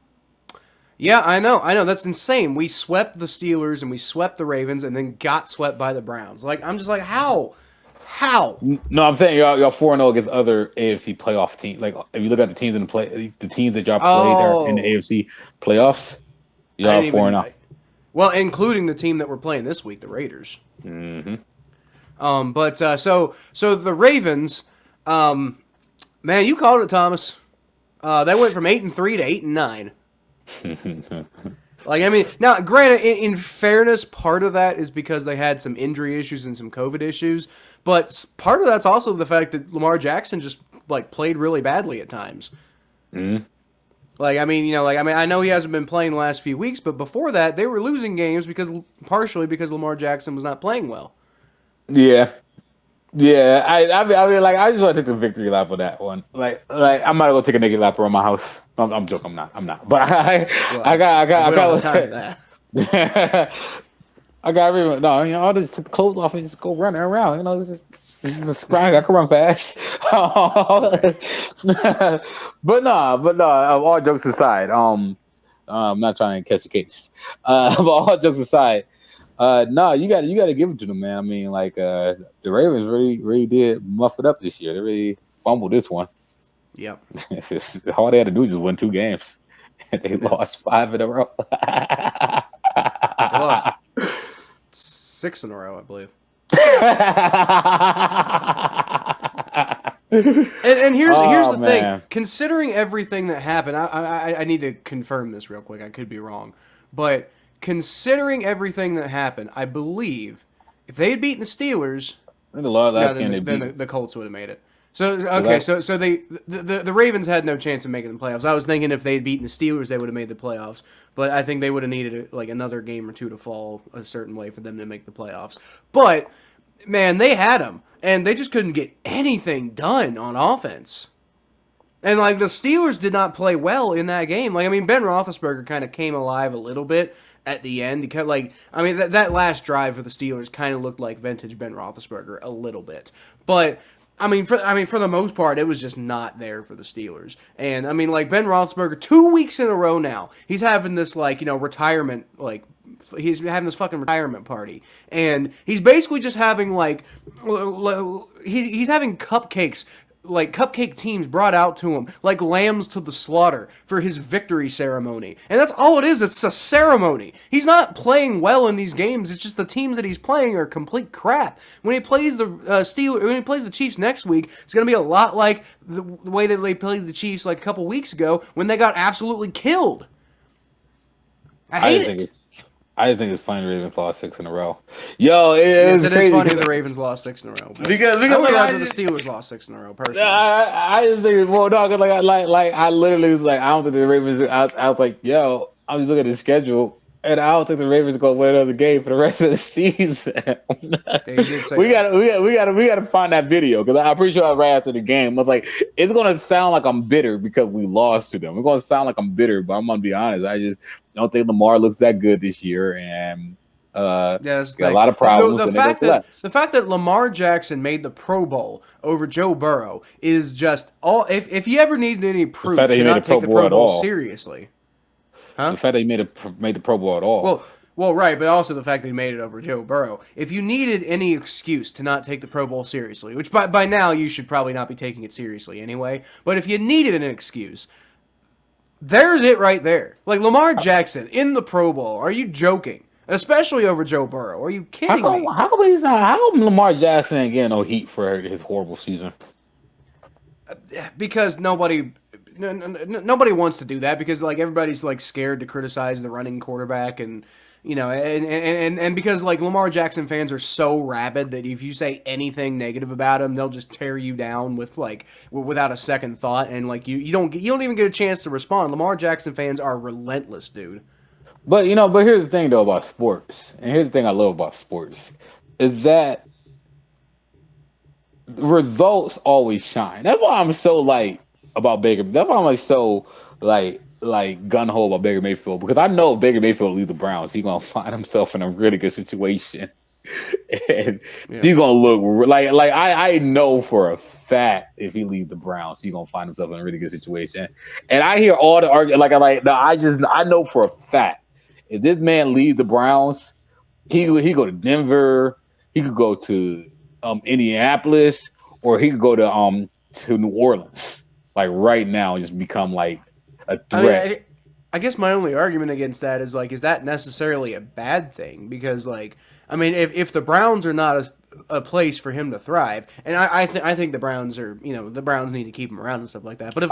Yeah, I know. That's insane. We swept the Steelers and we swept the Ravens and then got swept by the Browns. Like, I'm just like, how? No, I'm saying y'all 4-0 against other AFC playoff teams. Like, if you look at the teams the teams that y'all played are in the AFC playoffs, y'all 4-0. Well, including the team that we're playing this week, the Raiders. Mm-hmm. But so the Ravens, man, you called it, Thomas. They went from 8-3 to 8-9. Like, I mean, now, granted, in fairness, part of that is because they had some injury issues and some COVID issues, but part of that's also the fact that Lamar Jackson just like played really badly at times. Mm-hmm. Like, I mean, I know he hasn't been playing the last few weeks, but before that, they were losing games partially because Lamar Jackson was not playing well. Yeah. I mean, like, I just want to take the victory lap on that one. Like, I'm not gonna take a naked lap around my house. I'm joking. I'm not. But I got time for that. I got I'll just take the clothes off and just go running around. This is a sprint. I can run fast. but no. All jokes aside, I'm not trying to catch a case. But all jokes aside, no, you got to give it to them, man. I mean, like, the Ravens really did muff it up this year. They really fumbled this one. Yep. It's just, all they had to do was just win 2 games, and they lost 5 in a row. They lost 6 in a row, I believe. and here's the thing. Considering everything that happened, I need to confirm this real quick. I could be wrong, but considering everything that happened, I believe if they had beaten the Steelers, then the Colts would have made it. So okay, so the Ravens had no chance of making the playoffs. I was thinking if they had beaten the Steelers, they would have made the playoffs. But I think they would have needed like another game or two to fall a certain way for them to make the playoffs. But man, they had them, and they just couldn't get anything done on offense. And like the Steelers did not play well in that game. Like, I mean, Ben Roethlisberger kind of came alive a little bit at the end. That last drive for the Steelers kind of looked like vintage Ben Roethlisberger a little bit, but. For the most part, it was just not there for the Steelers. And, I mean, like, Ben Roethlisberger, 2 weeks in a row now, he's having this, retirement, he's having this fucking retirement party. And he's basically just having, he's having cupcakes, cupcake teams brought out to him, like lambs to the slaughter, for his victory ceremony. And that's all it is. It's a ceremony. He's not playing well in these games. It's just the teams that he's playing are complete crap. When he plays the when he plays the Chiefs next week, it's going to be a lot like the way that they played the Chiefs like a couple weeks ago when they got absolutely killed. I hate it. I just think it's funny the Ravens lost 6 in a row. Yo, it is funny the Ravens lost 6 in a row. Because I would rather the Steelers lost 6 in a row, personally. I just think, well, no, cause I literally was like, I don't think the Ravens. I was like, yo, I'm just looking at the schedule, and I don't think the Ravens are gonna win another game for the rest of the season. We gotta find that video, because I'm pretty sure right after the game, I was like, it's gonna sound like I'm bitter because we lost to them. It's gonna sound like I'm bitter, but I'm gonna be honest. I just don't think Lamar looks that good this year, and got a lot of problems. The fact that Lamar Jackson made the Pro Bowl over Joe Burrow is just all. If you ever needed any proof to not take the Pro Bowl seriously. Huh? The fact that he made the Pro Bowl at all. Well, Well, right, but also the fact that he made it over Joe Burrow. If you needed any excuse to not take the Pro Bowl seriously, which by now you should probably not be taking it seriously anyway, but if you needed an excuse, there's it right there. Like Lamar Jackson in the Pro Bowl. Are you joking? Especially over Joe Burrow. Are you kidding me? How come he's not? How come Lamar Jackson ain't getting no heat for his horrible season? Because nobody wants to do that because like everybody's like scared to criticize the running quarterback and and because like Lamar Jackson fans are so rabid that if you say anything negative about him, they'll just tear you down with like without a second thought, and like you don't even get a chance to respond. Lamar Jackson fans are relentless, dude. But here's the thing though about sports, and here's the thing I love about sports, is that results always shine. That's why I'm so like about Baker. That's why I'm like so like gun ho about Baker Mayfield, because I know if Baker Mayfield leave the Browns, he's gonna find himself in a really good situation, and he's gonna look like I know for a fact if he leaves the Browns, he's gonna find himself in a really good situation. And I hear all the argument I know for a fact if this man leaves the Browns, he go to Denver, he could go to Indianapolis, or he could go to New Orleans like right now and just become like a threat. I guess my only argument against that is like, is that necessarily a bad thing? Because like, I mean, if the Browns are not a place for him to thrive, and I think the Browns are, the Browns need to keep him around and stuff like that. But if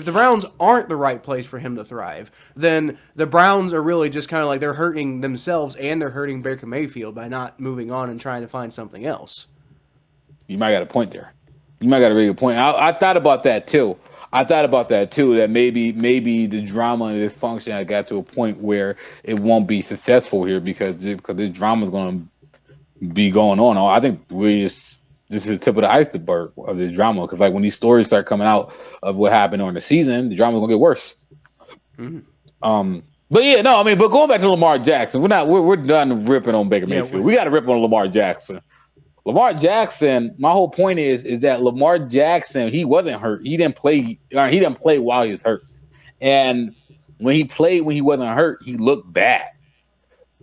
the Browns aren't the right place for him to thrive, then the Browns are really just kind of like they're hurting themselves and they're hurting Baker Mayfield by not moving on and trying to find something else. You might got a point there. You might got a really good point. I thought about that too. That maybe the drama and dysfunction I got to a point where it won't be successful here because this drama is going to be going on. I think this is the tip of the iceberg of this drama, because like when these stories start coming out of what happened during the season, the drama is going to get worse. Mm-hmm. But going back to Lamar Jackson, we're done ripping on Baker Mayfield. We got to rip on Lamar Jackson. Lamar Jackson, my whole point is that Lamar Jackson, he wasn't hurt. He didn't play while he was hurt. And when he played when he wasn't hurt, he looked bad.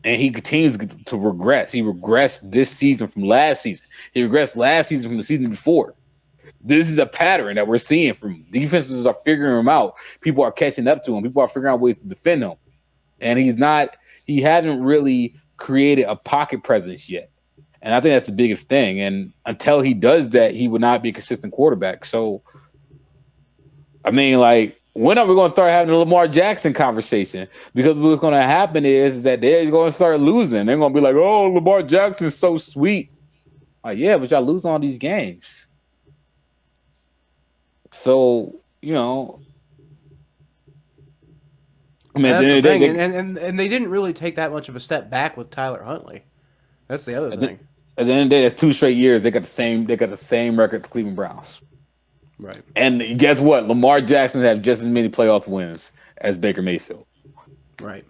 And he continues to regress. He regressed this season from last season. He regressed last season from the season before. This is a pattern that we're seeing from defenses are figuring him out. People are catching up to him. People are figuring out ways to defend him. And he hasn't really created a pocket presence yet. And I think that's the biggest thing. And until he does that, he would not be a consistent quarterback. So, I mean, like, when are we going to start having a Lamar Jackson conversation? Because what's going to happen is that they're going to start losing. They're going to be like, oh, Lamar Jackson's so sweet. Like, yeah, but y'all losing all these games. So, I mean, that's the thing. And they didn't really take that much of a step back with Tyler Huntley. That's the other thing. At the end of the day, that's 2 straight years. They got the same record, the Cleveland Browns. Right. And guess what? Lamar Jackson has just as many playoff wins as Baker Mayfield. Right.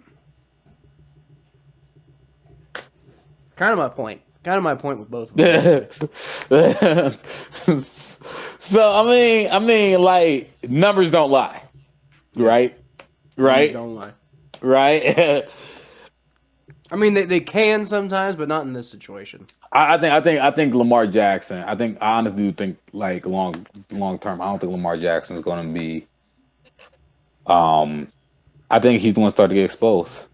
Kind of my point with both of them. So I mean, like, numbers don't lie, right? Right. Numbers don't lie. Right. I mean, they can sometimes, but not in this situation. I think Lamar Jackson. I honestly do think like long term. I don't think Lamar Jackson is going to be. I think he's going to start to get exposed.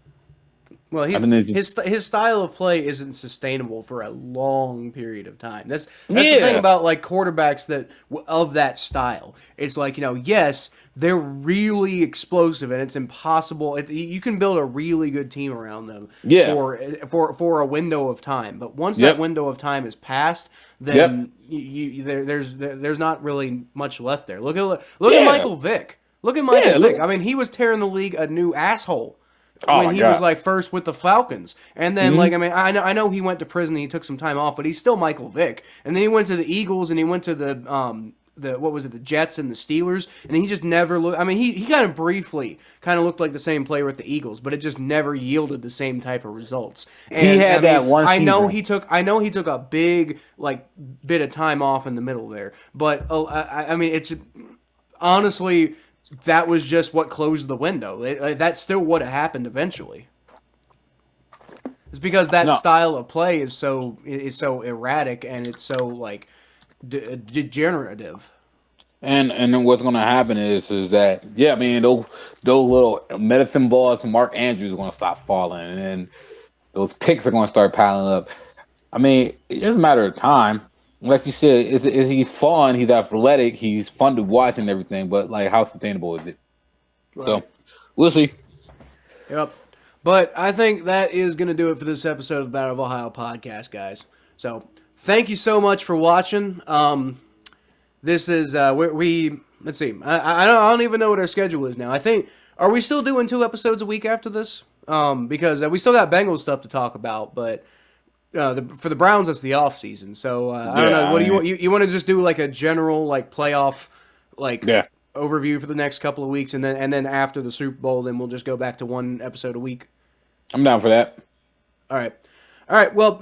Well, his style of play isn't sustainable for a long period of time. That's the thing about like quarterbacks of that style. It's like, yes, they're really explosive, and it's impossible. You can build a really good team around them for a window of time. But once that window of time is passed, then there's not really much left there. Look at Michael Vick. Look at Michael Vick. I mean, he was tearing the league a new asshole. When he was like first with the Falcons, and then like I know he went to prison and he took some time off, but he's still Michael Vick. And then he went to the Eagles and he went to the Jets and the Steelers, and he just never looked. I mean, he kind of briefly looked like the same player with the Eagles, but it just never yielded the same type of results. And he had that one season. I know he took a big bit of time off in the middle there, but I mean, it's honestly. That was just what closed the window. That still would have happened eventually. It's because that No. style of play is so erratic and it's so like degenerative. And then what's gonna happen is that yeah, I mean those little medicine balls to Mark Andrews are gonna stop falling, and then those picks are gonna start piling up. I mean, it's just a matter of time. Like you said, he's fun, he's athletic, he's fun to watch and everything, but like how sustainable is it? Right. So we'll see. Yep. But I think that is going to do it for this episode of the Battle of Ohio podcast, guys. So thank you so much for watching. This is let's see. I don't even know what our schedule is now. I think are we still doing 2 episodes a week after this? Because we still got Bengals stuff to talk about, but for the Browns it's the off season. So I don't know. What do you want? You want to just do like a general like playoff overview for the next couple of weeks, and then after the Super Bowl, then we'll just go back to 1 episode a week. I'm down for that. All right. Well,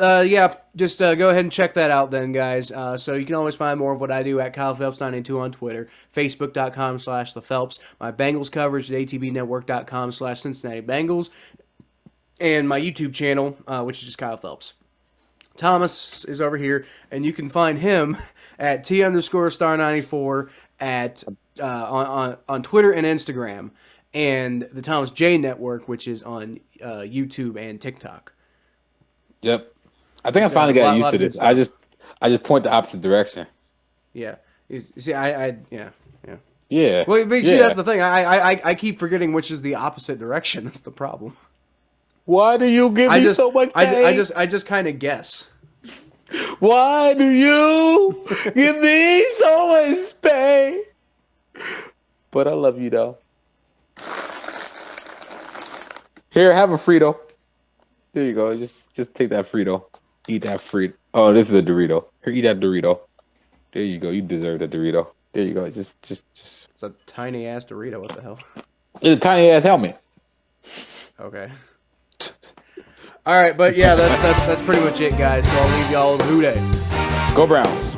just go ahead and check that out then, guys. So you can always find more of what I do at Kyle Phelps92 on Twitter, Facebook.com/The Phelps, my Bengals coverage at ATBnetwork.com/Cincinnati Bengals, and my YouTube channel, which is just Kyle Phelps. Thomas is over here, and you can find him at T_star94 at on Twitter and Instagram, and the Thomas J Network, which is on YouTube and TikTok. Yep. I think I finally got used to this. I just point the opposite direction. Yeah. You see, yeah. Yeah. Well, see, that's the thing. I keep forgetting which is the opposite direction. That's the problem. Why do you give me so much pain? I just kind of guess. Why do you give me so much pain? But I love you though. Here, have a Frito. There you go. Just take that Frito. Eat that Frito. Oh, this is a Dorito. Here, eat that Dorito. There you go. You deserve that Dorito. There you go. Just. It's a tiny ass Dorito. What the hell? It's a tiny ass helmet. Okay. All right, but yeah, that's pretty much it, guys. So I'll leave y'all with who day. Go Browns.